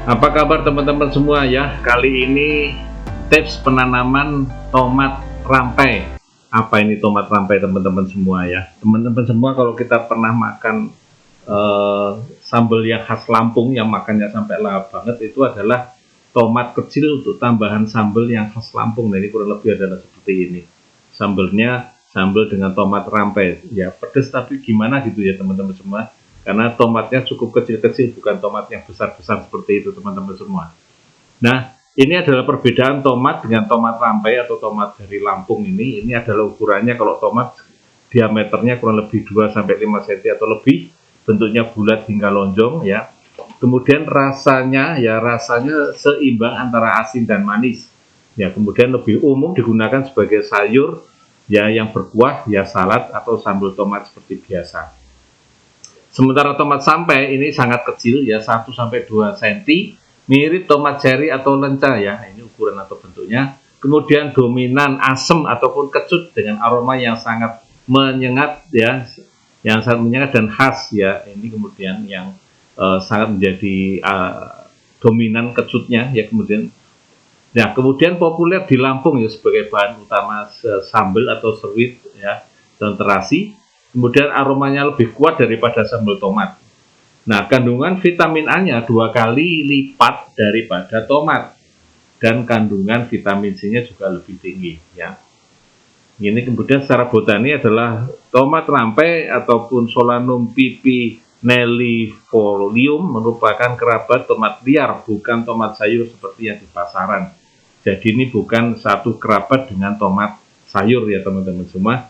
Apa kabar teman-teman semua ya? Kali ini tips penanaman tomat rampai. Apa ini tomat rampai teman-teman semua ya? Teman-teman semua kalau kita pernah makan sambal yang khas Lampung yang makannya sampai lahap banget, itu adalah tomat kecil untuk tambahan sambal yang khas Lampung. Nah, ini kurang lebih adalah seperti ini. Sambalnya sambal dengan tomat rampai. Ya pedes tapi gimana gitu ya teman-teman semua. Karena tomatnya cukup kecil-kecil, bukan tomat yang besar-besar seperti itu teman-teman semua. Nah, ini adalah perbedaan tomat dengan tomat rampai atau tomat dari Lampung ini. Ini adalah ukurannya, kalau tomat diameternya kurang lebih 2-5 cm atau lebih, bentuknya bulat hingga lonjong ya. Kemudian rasanya seimbang antara asin dan manis. Ya, kemudian lebih umum digunakan sebagai sayur ya yang berkuah, ya salad atau sambal tomat seperti biasa. Sementara tomat sampai ini sangat kecil ya, 1-2 cm, mirip tomat cherry atau lenca ya, ini ukuran atau bentuknya. Kemudian dominan asam ataupun kecut dengan aroma yang sangat menyengat ya, yang sangat menyengat dan khas ya. Ini kemudian yang sangat menjadi dominan kecutnya ya. Kemudian populer di Lampung ya sebagai bahan utama sambal atau seruit ya dan terasi. Kemudian aromanya lebih kuat daripada sambal tomat. Nah, kandungan vitamin A-nya 2 kali lipat daripada tomat, dan kandungan vitamin C-nya juga lebih tinggi ya. Ini kemudian secara botani adalah tomat rampai ataupun Solanum pipinellifolium merupakan kerabat tomat liar, bukan tomat sayur seperti yang di pasaran. Jadi ini bukan satu kerabat dengan tomat sayur ya teman-teman semua.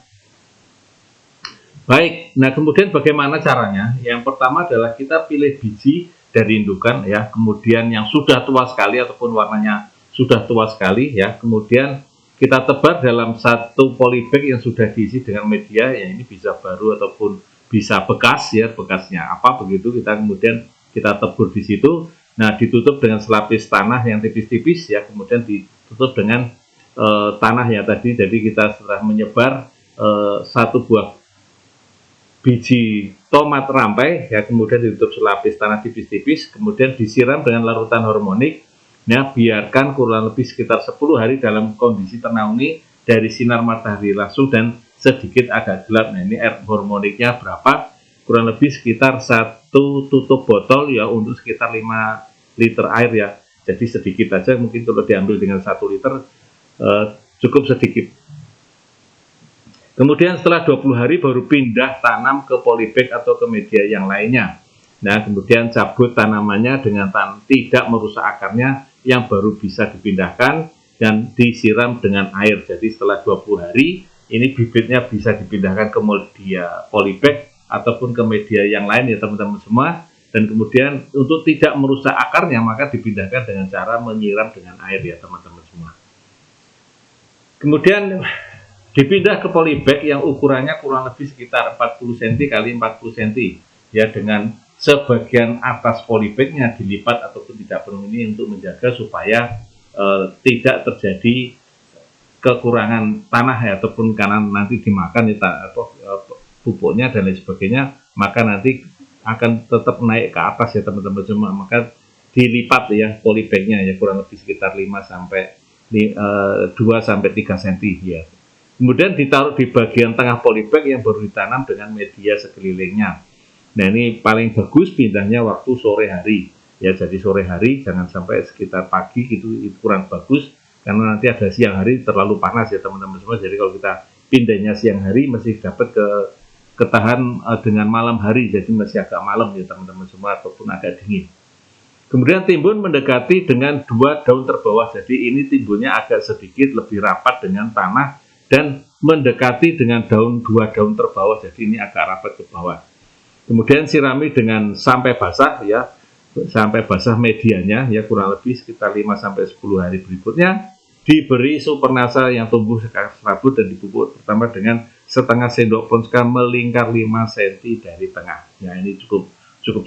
Baik, nah kemudian bagaimana caranya? Yang pertama adalah kita pilih biji dari indukan ya, kemudian yang sudah tua sekali ataupun warnanya sudah tua sekali ya, kemudian kita tebar dalam satu polybag yang sudah diisi dengan media, ya ini bisa baru ataupun bisa bekas ya, bekasnya apa begitu, kemudian kita tebur di situ. Nah, ditutup dengan selapis tanah yang tipis-tipis ya, kemudian ditutup dengan tanah ya tadi. Jadi kita setelah menyebar satu buah biji tomat rampai ya, kemudian ditutup selapis tanah tipis-tipis, kemudian disiram dengan larutan hormonik ya, biarkan kurang lebih sekitar 10 hari dalam kondisi ternaungi dari sinar matahari langsung dan sedikit agak gelap. Nah, ini air hormoniknya berapa? Kurang lebih sekitar 1 tutup botol ya, untuk sekitar 5 liter air ya. Jadi sedikit aja, mungkin kalau diambil dengan 1 liter cukup sedikit. Kemudian setelah 20 hari baru pindah tanam ke polybag atau ke media yang lainnya. Nah, kemudian cabut tanamannya dengan tidak merusak akarnya, yang baru bisa dipindahkan dan disiram dengan air. Jadi setelah 20 hari ini bibitnya bisa dipindahkan ke media polybag ataupun ke media yang lain ya teman-teman semua. Dan kemudian untuk tidak merusak akarnya maka dipindahkan dengan cara menyiram dengan air ya teman-teman semua. Kemudian dipindah ke polybag yang ukurannya kurang lebih sekitar 40 cm x 40 cm ya, dengan sebagian atas polybagnya dilipat ataupun tidak penuh ini untuk menjaga supaya tidak terjadi kekurangan tanah ya, ataupun karena nanti dimakan ya, pupuknya dan lain sebagainya, maka nanti akan tetap naik ke atas ya teman-teman semua. Maka dilipat ya polybagnya ya, kurang lebih sekitar 2-3 cm ya. Kemudian ditaruh di bagian tengah polybag yang baru ditanam dengan media sekelilingnya. Nah, ini paling bagus pindahnya waktu sore hari ya, jadi sore hari, jangan sampai sekitar pagi gitu, itu kurang bagus karena nanti ada siang hari terlalu panas ya teman-teman semua. Jadi kalau kita pindahnya siang hari masih dapat ketahan dengan malam hari, jadi masih agak malam ya teman-teman semua, ataupun agak dingin. Kemudian timbun mendekati dengan 2 daun terbawah, jadi ini timbunnya agak sedikit lebih rapat dengan tanah dan mendekati dengan 2 daun terbawah, jadi ini agak rapat ke bawah. Kemudian sirami dengan sampai basah ya, sampai basah medianya ya, kurang lebih sekitar 5-10 hari berikutnya. Diberi supernasa yang tumbuh secara serabut dan dipupuk pertama dengan setengah sendok ponska melingkar 5 cm dari tengah. Ya, ini cukup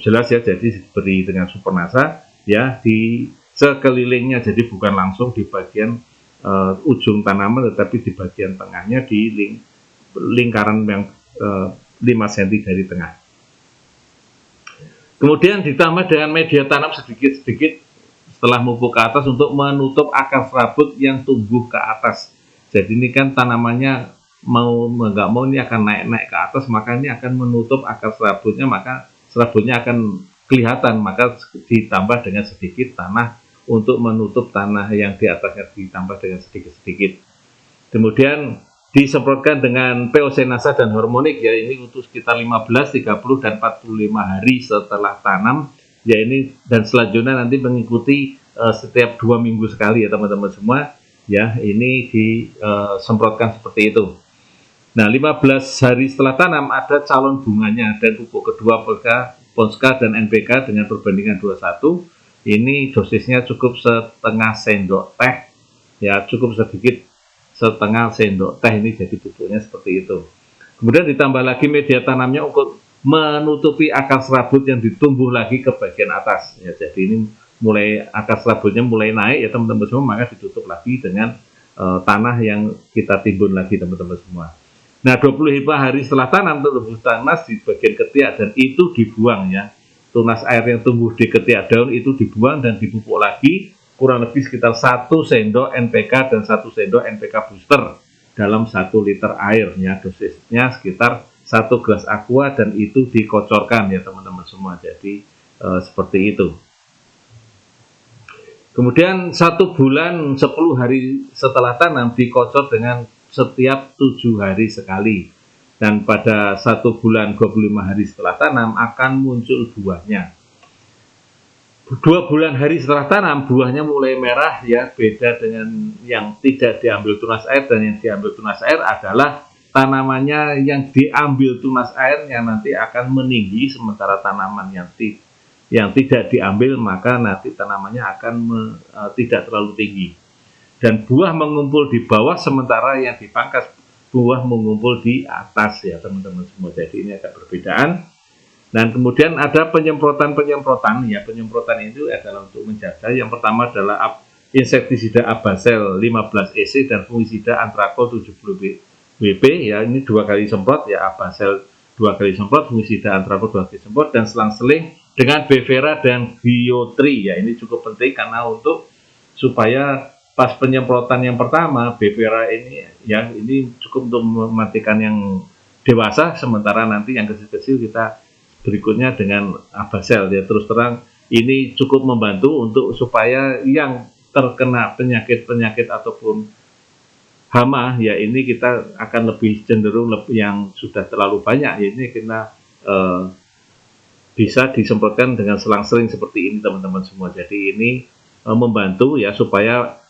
jelas ya, jadi diberi dengan supernasa ya di sekelilingnya, jadi bukan langsung di bagian ujung tanaman, tetapi di bagian tengahnya, di lingkaran yang 5 cm dari tengah. Kemudian ditambah dengan media tanam sedikit-sedikit setelah mupuk ke atas untuk menutup akar serabut yang tumbuh ke atas. Jadi ini kan tanamannya mau nggak mau ini akan naik ke atas, maka ini akan menutup akar serabutnya, maka serabutnya akan kelihatan, maka ditambah dengan sedikit tanah untuk menutup tanah yang di atasnya, ditambah dengan sedikit-sedikit. Kemudian disemprotkan dengan peosenasa dan hormonik, ya ini untuk sekitar 15, 30 dan 45 hari setelah tanam, ya ini, dan selanjutnya nanti mengikuti setiap 2 minggu sekali ya teman-teman semua, ya ini disemprotkan seperti itu. Nah, 15 hari setelah tanam ada calon bunganya dan pupuk kedua Ponska dan NPK dengan perbandingan 21. Ini dosisnya cukup setengah sendok teh, ya cukup sedikit, setengah sendok teh ini jadi pupuknya seperti itu. Kemudian ditambah lagi media tanamnya untuk menutupi akar serabut yang ditumbuh lagi ke bagian atas, ya jadi ini mulai akar serabutnya mulai naik ya teman-teman semua, maka ditutup lagi dengan tanah yang kita timbun lagi teman-teman semua. Nah, 25 hari setelah tanam tumbuh tunas di bagian ketiak dan itu dibuang ya. Tunas air yang tumbuh di ketiak daun itu dibuang dan dipupuk lagi kurang lebih sekitar 1 sendok NPK dan 1 sendok NPK booster dalam 1 liter air ya. Dosisnya sekitar 1 gelas aqua dan itu dikocorkan ya teman-teman semua. Jadi seperti itu. Kemudian 1 bulan 10 hari setelah tanam dikocor dengan setiap 7 hari sekali, dan pada 1 bulan 25 hari setelah tanam akan muncul buahnya. 2 bulan hari setelah tanam buahnya mulai merah ya, beda dengan yang tidak diambil tunas air, dan yang diambil tunas air adalah tanamannya yang diambil tunas airnya nanti akan meninggi, sementara tanaman yang tidak diambil maka nanti tanamannya akan tidak terlalu tinggi. Dan buah mengumpul di bawah, sementara yang dipangkas buah mengumpul di atas ya teman-teman semua. Jadi ini agak perbedaan. Dan kemudian ada penyemprotan ya. Penyemprotan itu adalah untuk menjaga. Yang pertama adalah insektisida Abasel 15 EC dan fungisida Antrakol 70 WP ya. Ini 2 kali semprot ya, Abasel 2 kali semprot, fungisida Antrakol 2 kali semprot, dan selang-seling dengan Bevera dan Biotri ya. Ini cukup penting karena untuk supaya pas penyemprotan yang pertama Bevera ini yang ini cukup untuk mematikan yang dewasa, sementara nanti yang kecil-kecil kita berikutnya dengan Abasel ya. Terus terang ini cukup membantu untuk supaya yang terkena penyakit-penyakit ataupun hama ya, ini kita akan lebih cenderung yang sudah terlalu banyak ya, ini kita bisa disemprotkan dengan selang-seling seperti ini teman-teman semua. Jadi ini membantu ya supaya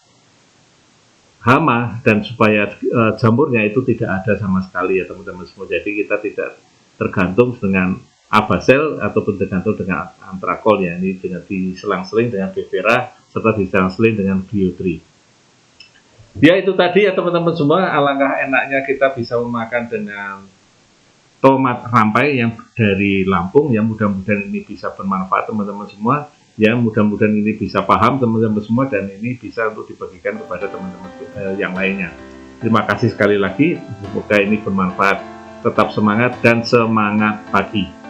hama dan supaya jamurnya itu tidak ada sama sekali ya teman-teman semua. Jadi kita tidak tergantung dengan Abasel ataupun tergantung dengan Antrakol ya. Ini dengan diselang-seling dengan Bevera serta diselang-seling dengan Biotri. Ya itu tadi ya teman-teman semua, alangkah enaknya kita bisa memakan dengan tomat rampai yang dari Lampung ya. Mudah-mudahan ini bisa bermanfaat teman-teman semua ya, mudah-mudahan ini bisa paham teman-teman semua, dan ini bisa untuk dibagikan kepada teman-teman yang lainnya. Terima kasih sekali lagi, semoga ini bermanfaat. Tetap semangat dan semangat pagi.